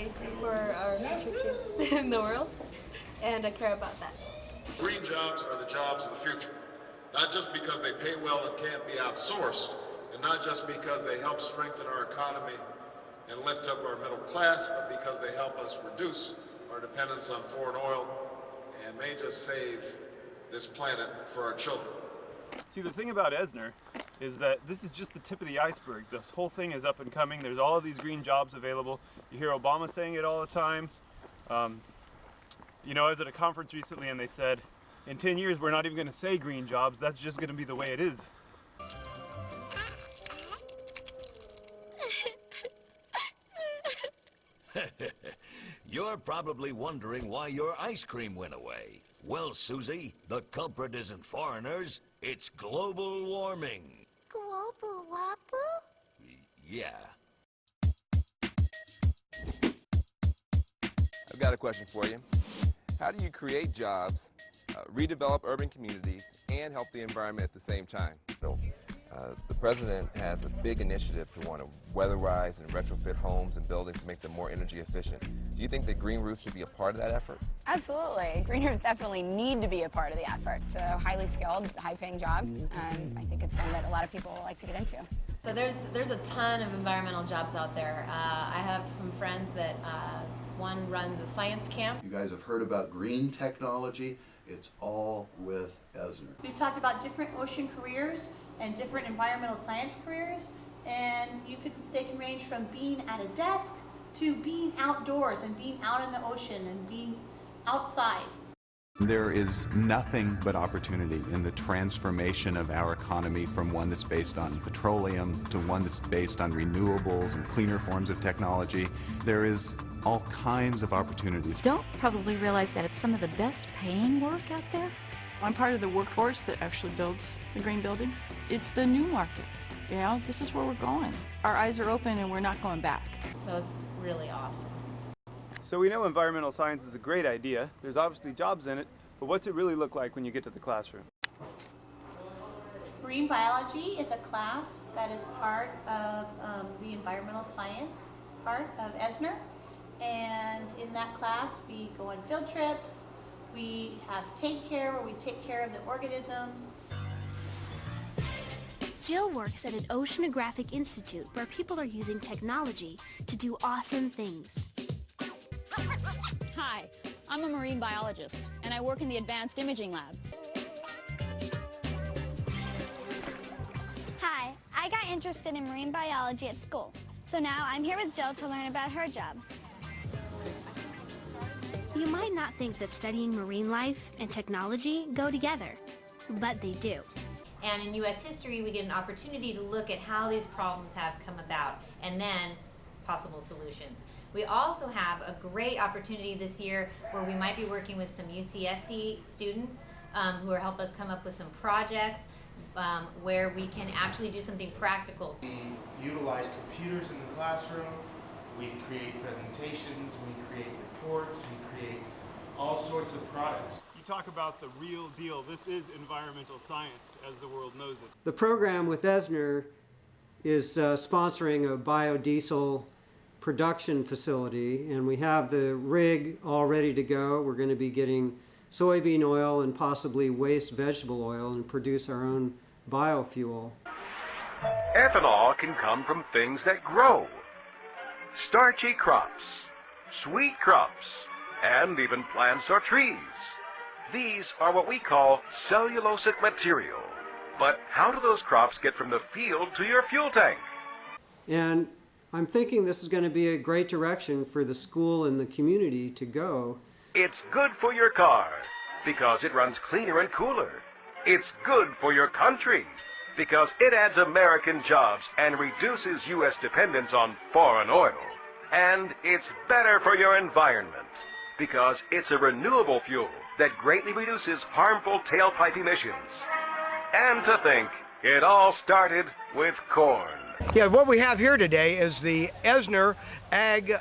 place for our future kids in the world, and I care about that. Green jobs are the jobs of the future, not just because they pay well and can't be outsourced, and not just because they help strengthen our economy and lift up our middle class, but because they help us reduce our dependence on foreign oil and may just save this planet for our children. See, the thing about ESNR is that this is just the tip of the iceberg. This whole thing is up and coming. There's all of these green jobs available. You hear Obama saying it all the time. You know, I was at a conference recently and they said, in 10 years we're not even going to say green jobs, that's just going to be the way it is. You're probably wondering why your ice cream went away. Well, Susie, the culprit isn't foreigners, it's global warming. Global wobble? Yeah. I've got a question for you. How do you create jobs, redevelop urban communities, and help the environment at the same time? The president has a big initiative to want to weatherize and retrofit homes and buildings to make them more energy efficient. Do you think that green roofs should be a part of that effort? Absolutely. Green roofs definitely need to be a part of the effort. It's a highly skilled, high-paying job, and I think it's one that a lot of people like to get into. So there's a ton of environmental jobs out there. I have some friends that one runs a science camp. You guys have heard about green technology. It's all with ESNR. We've talked about different ocean careers and different environmental science careers, and they can range from being at a desk to being outdoors and being out in the ocean and being outside. There is nothing but opportunity in the transformation of our economy from one that's based on petroleum to one that's based on renewables and cleaner forms of technology. There is all kinds of opportunities. Don't probably realize that it's some of the best paying work out there. I'm part of the workforce that actually builds the green buildings. It's the new market. You know, this is where we're going. Our eyes are open and we're not going back. So it's really awesome. So we know environmental science is a great idea. There's obviously jobs in it, but what's it really look like when you get to the classroom? Marine biology is a class that is part of the environmental science part of ESNR. And in that class, we go on field trips. We have Take Care, where we take care of the organisms. Jill works at an oceanographic institute where people are using technology to do awesome things. Hi, I'm a marine biologist, and I work in the Advanced Imaging Lab. Hi, I got interested in marine biology at school, so now I'm here with Jill to learn about her job. You might not think that studying marine life and technology go together, but they do. And in U.S. history, we get an opportunity to look at how these problems have come about and then possible solutions. We also have a great opportunity this year where we might be working with some UCSC students who will help us come up with some projects where we can actually do something practical. We utilize computers in the classroom, we create presentations, we create reports, we create all sorts of products. You talk about the real deal. This is environmental science as the world knows it. The program with ESNR is sponsoring a biodiesel production facility, and we have the rig all ready to go. We're going to be getting soybean oil and possibly waste vegetable oil and produce our own biofuel. Ethanol can come from things that grow. Starchy crops, sweet crops, and even plants or trees. These are what we call cellulosic material. But how do those crops get from the field to your fuel tank? And I'm thinking this is going to be a great direction for the school and the community to go. It's good for your car because it runs cleaner and cooler. It's good for your country because it adds American jobs and reduces U.S. dependence on foreign oil. And it's better for your environment because it's a renewable fuel that greatly reduces harmful tailpipe emissions. And to think, it all started with corn. Yeah, what we have here today is the ESNR Ag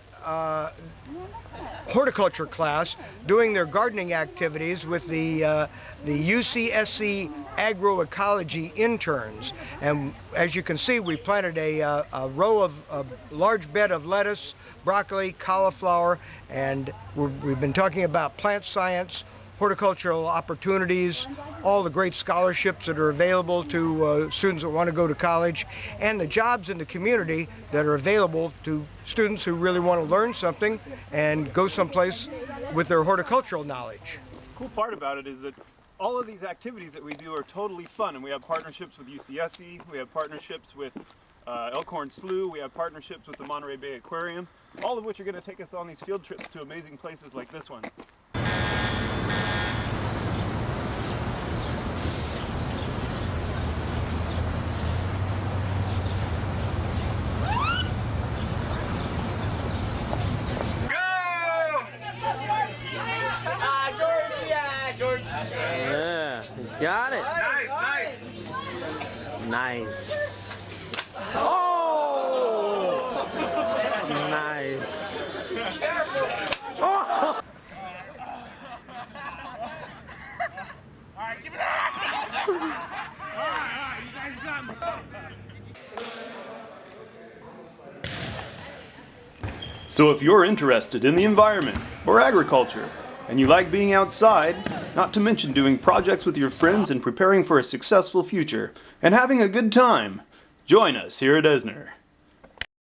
horticulture class doing their gardening activities with the UCSC agroecology interns. And as you can see, we planted a large bed of lettuce, broccoli, cauliflower, and we've been talking about plant science, horticultural opportunities, all the great scholarships that are available to students that want to go to college, and the jobs in the community that are available to students who really want to learn something and go someplace with their horticultural knowledge. The cool part about it is that all of these activities that we do are totally fun, and we have partnerships with UCSC, we have partnerships with Elkhorn Slough, we have partnerships with the Monterey Bay Aquarium, all of which are going to take us on these field trips to amazing places like this one. Yeah, got it. Nice. Oh! Nice. Oh! All right, give it up. All right, you guys got me. So if you're interested in the environment or agriculture, and you like being outside, not to mention doing projects with your friends and preparing for a successful future, and having a good time, join us here at ESNR.